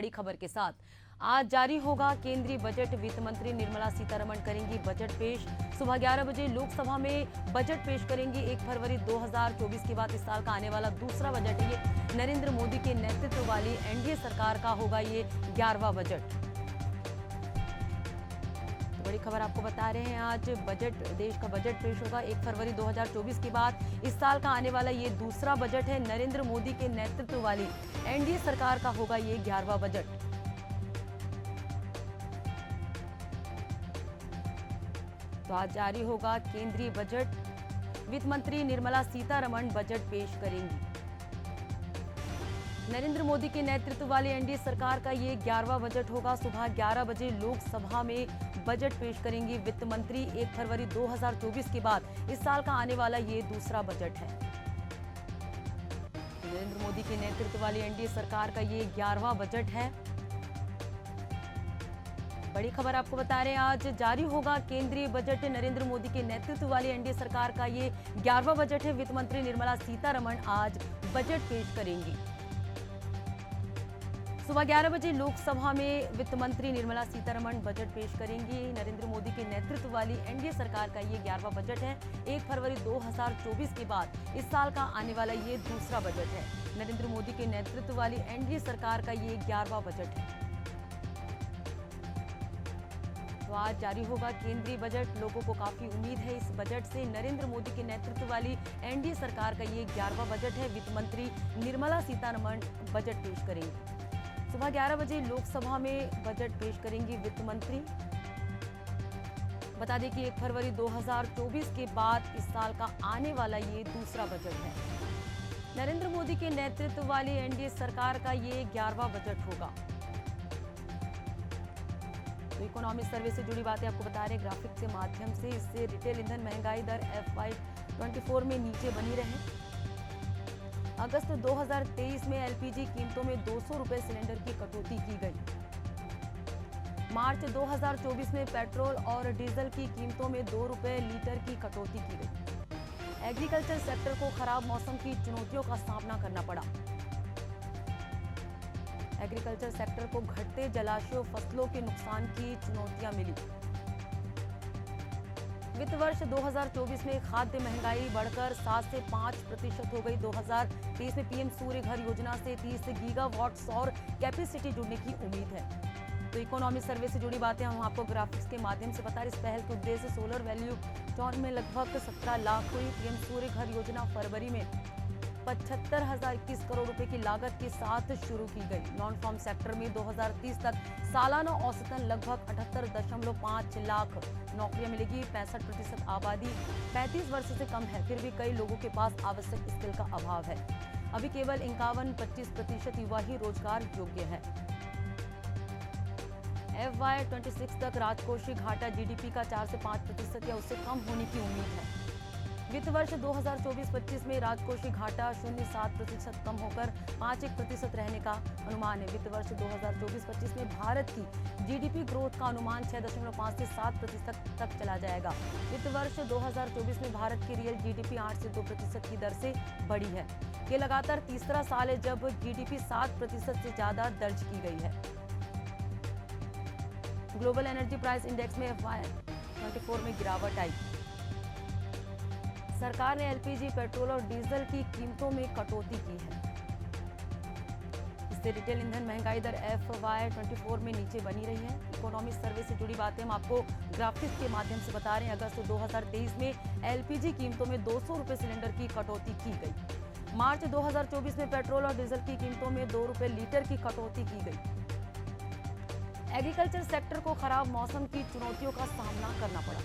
बड़ी खबर के साथ। आज जारी होगा केंद्रीय बजट। वित्त मंत्री निर्मला सीतारमण करेंगी बजट पेश। सुबह 11 बजे लोकसभा में बजट पेश करेंगी। 1 फरवरी 2024 के बाद इस साल का आने वाला दूसरा बजट है ये। नरेंद्र मोदी के नेतृत्व वाली एनडीए सरकार का होगा ये 11वां बजट। बड़ी खबर आपको बता रहे हैं, आज बजट, देश का बजट पेश होगा 1 फरवरी 2024 के बाद इस साल का आने वाला ये दूसरा बजट है। नरेंद्र मोदी के नेतृत्व वाली एनडीए सरकार का होगा ये 11वां बजट। तो आज जारी होगा केंद्रीय बजट। वित्त मंत्री निर्मला सीतारमण बजट पेश करेंगी। नरेंद्र मोदी के नेतृत्व वाली एनडीए सरकार का ये 11वां बजट होगा। सुबह 11 बजे लोकसभा में बजट पेश करेंगी वित्त मंत्री। 1 फरवरी 2024 के बाद इस साल का आने वाला ये दूसरा बजट है। नरेंद्र मोदी के नेतृत्व वाली एनडीए सरकार का ये 11वां बजट है। बड़ी खबर आपको बता रहे हैं, आज जारी होगा केंद्रीय बजट। नरेंद्र मोदी के नेतृत्व वाली एनडीए सरकार का ये 11वां बजट है। वित्त मंत्री निर्मला सीतारमण आज बजट पेश करेंगी। सुबह 11 बजे लोकसभा में वित्त मंत्री निर्मला सीतारमण बजट पेश करेंगी। नरेंद्र मोदी के नेतृत्व वाली एनडीए सरकार का ये 11वां बजट है। 1 फरवरी 2024 के बाद इस साल का आने वाला ये दूसरा बजट है। नरेंद्र मोदी के नेतृत्व वाली एनडीए सरकार का ये 11वां बजट है। तो आज जारी होगा केंद्रीय बजट। लोगों को काफी उम्मीद है इस बजट से। नरेंद्र मोदी के नेतृत्व वाली एनडीए सरकार का ये 11वां बजट है। वित्त मंत्री निर्मला सीतारमण बजट पेश करेंगी। सुबह 11 बजे लोकसभा में बजट पेश करेंगी वित्त मंत्री। बता दें कि 1 फरवरी 2024 के बाद इस साल का आने वाला ये दूसरा बजट है। नरेंद्र मोदी के नेतृत्व वाली एनडीए सरकार का ये 11वां बजट होगा। तो इकोनॉमिक सर्वे से जुड़ी बातें आपको बता रहे हैं ग्राफिक के माध्यम से। इससे रिटेल ईंधन महंगाई दर FY24 में नीचे बनी रहे। अगस्त 2023 में एलपीजी कीमतों में 200 रुपए सिलेंडर की कटौती की गई। मार्च 2024 में पेट्रोल और डीजल की कीमतों में 2 रुपए लीटर की कटौती की गई। एग्रीकल्चर सेक्टर को खराब मौसम की चुनौतियों का सामना करना पड़ा। एग्रीकल्चर सेक्टर को घटते जलाशयों, फसलों के नुकसान की चुनौतियां मिली। वित्त वर्ष 2024 में खाद्य महंगाई बढ़कर 7 से 5% हो गई। 2023 में पीएम सूर्य घर योजना से 30 गीगावाट सौर कैपेसिटी जुड़ने की उम्मीद है। तो इकोनॉमिक सर्वे से जुड़ी बातें हम आपको ग्राफिक्स के माध्यम से बता रहे। इस पहल के उद्देश्य सोलर वैल्यू टाउन में लगभग 17 लाख हुई। पीएम सूर्य घर योजना फरवरी में 75,021 करोड़ रुपए की लागत के साथ शुरू की गई। नॉन फार्म सेक्टर में 2030 तक सालाना औसतन लगभग 78.5 लाख नौकरियां मिलेगी। 65% आबादी 35 वर्ष से कम है, फिर भी कई लोगों के पास आवश्यक स्किल का अभाव है। अभी केवल 51-25% युवा ही रोजगार योग्य है। FY26 तक राजकोषीय घाटा जीडीपी का 4 से 5% या उससे कम होने की उम्मीद है। वित्त वर्ष 2024-25 में राजकोषीय घाटा 0.7% कम होकर 5.1% रहने का अनुमान है। वित्त वर्ष 2024-25 में भारत की जीडीपी ग्रोथ का अनुमान 6.5 से 7% तक चला जाएगा। वित्त वर्ष 2024 में भारत की रियल जीडीपी 8 से 2% की दर से बढ़ी है। ये लगातार तीसरा साल है जब जीडीपी 7% से ज्यादा दर्ज की गई है। ग्लोबल एनर्जी प्राइस इंडेक्स में FY24 में गिरावट आई। सरकार ने एलपीजी, पेट्रोल और डीजल की कीमतों में कटौती की है। इससे रिटेल ईंधन महंगाई दर FY24 में नीचे बनी रही है। इकोनॉमिक सर्वे से जुड़ी बातें हम आपको ग्राफिक्स के माध्यम से बता रहे हैं। अगस्त 2023 में एलपीजी कीमतों में 200 रुपए सिलेंडर की कटौती की गई। मार्च 2024 में पेट्रोल और डीजल की कीमतों में 2 रुपए लीटर की कटौती की गई। एग्रीकल्चर सेक्टर को खराब मौसम की चुनौतियों का सामना करना पड़ा।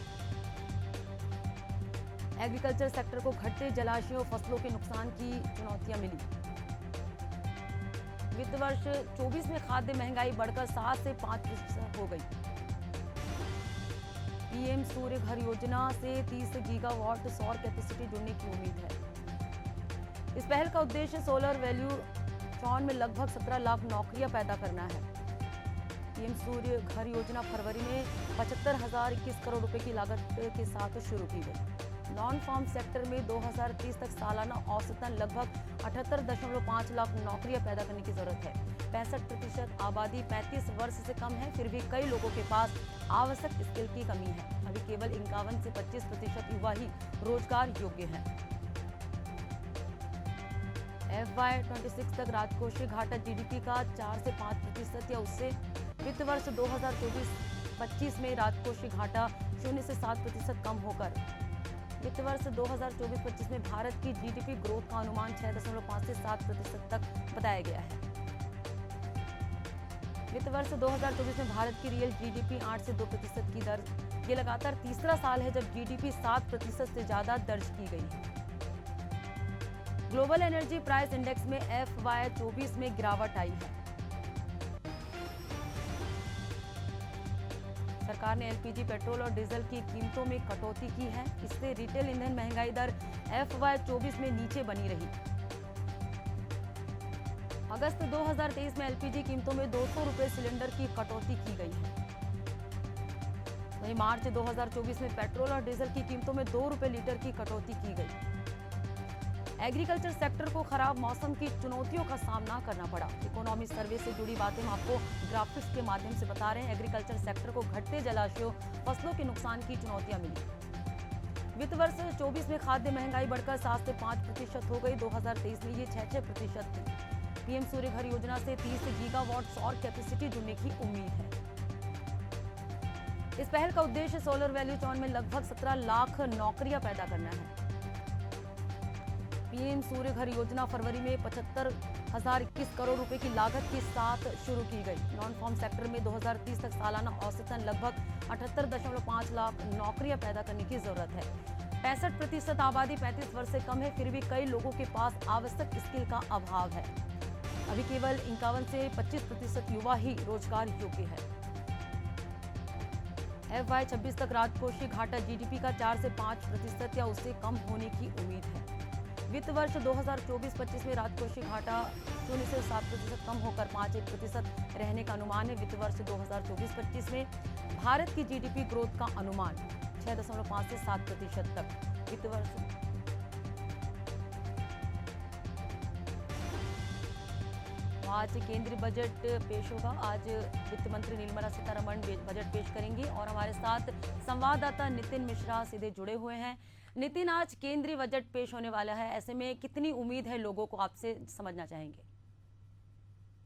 एग्रीकल्चर सेक्टर को घटते जलाशयों, फसलों के नुकसान की चुनौतियां मिली। वित्त वर्ष 24 में खाद्य महंगाई बढ़कर 7 से 5% हो गई। पीएम सूर्य घर योजना से 30 गीगावाट सौर कैपेसिटी जुड़ने की उम्मीद है। इस पहल का उद्देश्य सोलर वैल्यू टाउन में लगभग 17 लाख नौकरियां पैदा करना है। पीएम सूर्य घर योजना फरवरी में 75,021 करोड़ रुपए की लागत के साथ शुरू की गई। नॉन फार्म सेक्टर में 2030 तक सालाना औसतन लगभग 78.5 लाख नौकरियां पैदा करने की जरूरत है। 65% आबादी 35 वर्ष से कम है, फिर भी कई लोगों के पास आवश्यक स्किल की कमी है। अभी केवल 51 से 25% युवा ही रोजगार योग्य हैं। FY26 तक राजकोषीय घाटा जीडीपी का 4 से 5% या उससे। वित्त वर्ष 2024-25 में राजकोषीय घाटा 0 से 7% कम होकर वित्त वर्ष 2024-25 में भारत की जीडीपी ग्रोथ का अनुमान 6.5 से 7% तक बताया गया है। वित्त वर्ष 2024 में भारत की रियल जीडीपी 8 से 2% की दर। ये लगातार तीसरा साल है जब जीडीपी 7% से ज्यादा दर्ज की गई है। ग्लोबल एनर्जी प्राइस इंडेक्स में FY24 में गिरावट आई है। सरकार ने एलपीजी, पेट्रोल और डीजल की कीमतों में कटौती की है। इससे रिटेल ईंधन महंगाई दर FY24 में नीचे बनी रही। अगस्त 2023 में एलपीजी कीमतों में 200 रुपए सिलेंडर की कटौती की गई है। वहीं मार्च 2024 में पेट्रोल और डीजल की कीमतों में 2 रुपए लीटर की कटौती की गई। एग्रीकल्चर सेक्टर को खराब मौसम की चुनौतियों का सामना करना पड़ा। इकोनॉमी सर्वे से जुड़ी बातें हम आपको ग्राफिक्स के माध्यम से बता रहे हैं। एग्रीकल्चर सेक्टर को घटते जलाशयों, फसलों के नुकसान की चुनौतियां मिली। वित्त वर्ष 24 में खाद्य महंगाई बढ़कर 7 से 5% हो गई। 2023 में ये 6% थी। पीएम सूर्य घर योजना से 30 गीगावाट सौर कैपेसिटी जुड़ने की उम्मीद है। इस पहल का उद्देश्य सोलर वैल्यू चेन में लगभग 17 लाख नौकरियां पैदा करना है। पीएम सूर्य घर योजना फरवरी में 75,021 करोड़ रुपए की लागत के साथ शुरू की गई। नॉन फार्म सेक्टर में 2030 तक सालाना औसतन लगभग 78.5 लाख नौकरियां पैदा करने की जरूरत है। 65% आबादी 35 वर्ष से कम है, फिर भी कई लोगों के पास आवश्यक स्किल का अभाव है। अभी केवल 51 से 25% युवा ही रोजगार योग्य है। FY26 तक राजकोषीय घाटा जीडीपी का 4 से 5% या उससे कम होने की उम्मीद है। वित्त वर्ष 2024-25 में राजकोषीय घाटा 0 से 7% कम होकर 5% रहने का अनुमान है। वित्त वर्ष 2024-25 में भारत की जीडीपी ग्रोथ का अनुमान 6.5 से 7% तक। वित्त वर्ष आज केंद्रीय बजट पेश होगा। आज वित्त मंत्री निर्मला सीतारमण बजट पेश करेंगी और हमारे साथ संवाददाता नितिन मिश्रा सीधे जुड़े हुए हैं। नितिन, आज केंद्रीय बजट पेश होने वाला है, ऐसे में कितनी उम्मीद है लोगों को, आपसे समझना चाहेंगे।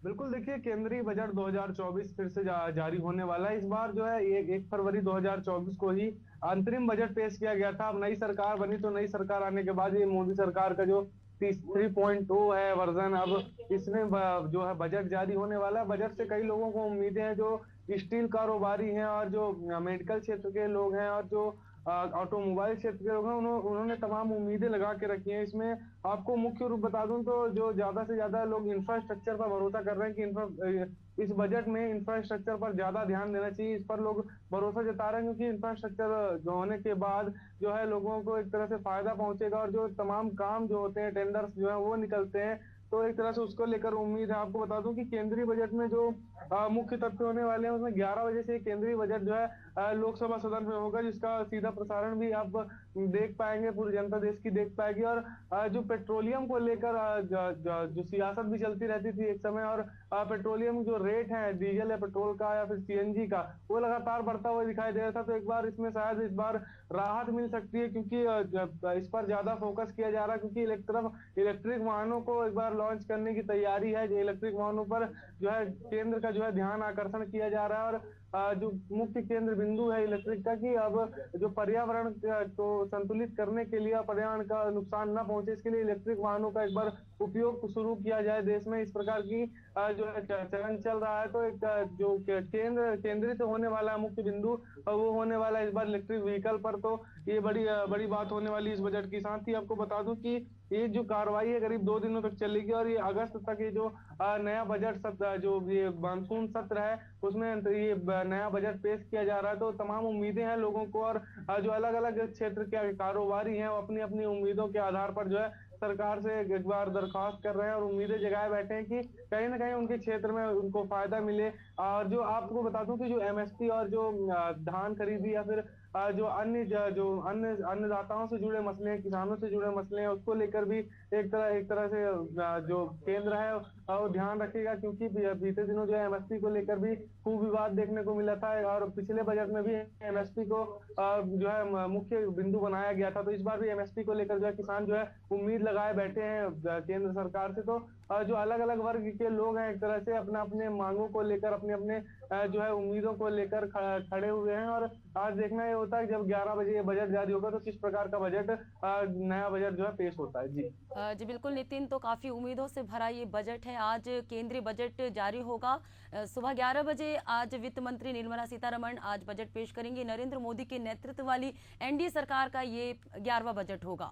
बिल्कुल, देखिए केंद्रीय बजट 2024 फिर से जारी होने वाला है। इस बार जो है 1 फरवरी 2024 को ही अंतरिम बजट पेश किया गया था। अब नई सरकार बनी तो नई सरकार आने के बाद ये मोदी सरकार का जो 3.0 है वर्जन, अब इसमें जो है बजट जारी होने वाला है। बजट से कई लोगों को उम्मीदें हैं, जो स्टील कारोबारी हैं और जो मेडिकल क्षेत्र के लोग हैं और जो ऑटोमोबाइल क्षेत्र के लोग हैं, उन्होंने तमाम उम्मीदें लगा के रखी हैं। इसमें आपको मुख्य रूप बता दूं तो जो ज्यादा से ज्यादा लोग इंफ्रास्ट्रक्चर पर भरोसा कर रहे हैं कि इस बजट में इंफ्रास्ट्रक्चर पर ज्यादा ध्यान देना चाहिए। इस पर लोग भरोसा जता रहे हैं क्योंकि इंफ्रास्ट्रक्चर जो होने के बाद जो है लोगों को एक तरह से फायदा पहुंचेगा और जो तमाम काम जो होते हैं, टेंडर्स जो है वो निकलते हैं, तो एक तरह से उसको लेकर उम्मीद है। आपको बता दूं कि केंद्रीय बजट में जो मुख्य तथ्य होने वाले हैं उसमें 11 बजे से केंद्रीय बजट जो है लोकसभा सदन में होगा, जिसका सीधा प्रसारण भी आप देख पाएंगे, पूरी जनता देश की देख पाएगी। और जो पेट्रोलियम को लेकर जो सियासत भी चलती रहती थी एक समय, और पेट्रोलियम जो रेट है डीजल या पेट्रोल का या फिर सीएनजी का, वो लगातार बढ़ता हुआ दिखाई दे रहा था। तो एक बार इसमें शायद इस बार राहत मिल सकती है क्योंकि इस पर ज्यादा फोकस किया जा रहा है, क्योंकि इलेक्ट्रिक वाहनों को एक बार लॉन्च करने की तैयारी है। जो इलेक्ट्रिक वाहनों पर जो है केंद्र का जो है ध्यान आकर्षण किया जा रहा है और जो मुख्य केंद्र बिंदु है इलेक्ट्रिक का, कि अब जो पर्यावरण को संतुलित करने के लिए, पर्यावरण का नुकसान न पहुंचे, इसके लिए इलेक्ट्रिक वाहनों का एक बार उपयोग शुरू किया जाए देश में। इस प्रकार की जो है चलन चल रहा है। तो एक जो केंद्रित होने वाला मुख्य बिंदु वो होने वाला है इस बार इलेक्ट्रिक व्हीकल पर। तो ये बड़ी बात होने वाली इस बजट की। साथ ही आपको बता दूं कि ये जो कार्रवाई है करीब 2 दिनों तक चलेगी और ये अगस्त तक ये जो नया बजट सत्र, जो ये मानसून सत्र है, उसमें ये नया बजट पेश किया जा रहा है। तो तमाम उम्मीदें हैं लोगों को और जो अलग अलग क्षेत्र के कारोबारी हैं वो अपनी अपनी उम्मीदों के आधार पर जो है सरकार से एक बार दरखास्त कर रहे हैं और उम्मीदें जगाए बैठे हैं कि कहीं ना कहीं उनके क्षेत्र में उनको फायदा मिले। और जो आपको बता दूं कि जो एमएसपी और जो धान खरीदी या फिर जो अन्नदाताओं से जुड़े मसले हैं, किसानों से जुड़े मसले हैं, उसको लेकर भी एक तरह से जो केंद्र है वो ध्यान रखेगा, क्योंकि बीते दिनों जो है एमएसपी को लेकर भी खूब विवाद देखने को मिला था और पिछले बजट में भी एमएसपी को जो है मुख्य बिंदु बनाया गया था। तो इस बार भी एमएसपी को लेकर जो है किसान जो है उम्मीद लगाए बैठे हैं केंद्र सरकार से। तो जो अलग अलग वर्ग के लोग हैं एक तरह से अपने अपने मांगों को लेकर, अपने अपने जो है उम्मीदों को लेकर खड़े हुए हैं। और आज देखना ये होता है कि जब 11 बजे ये बजट जारी होगा तो किस प्रकार का बजट नया बजट जो है पेश होता है। जी जी बिल्कुल नितिन, तो काफी उम्मीदों से भरा ये बजट है। आज केंद्रीय बजट जारी होगा सुबह 11 बजे। आज वित्त मंत्री निर्मला सीतारमण आज बजट पेश करेंगी। नरेंद्र मोदी के नेतृत्व वाली एनडीए सरकार का ये 11वां बजट होगा।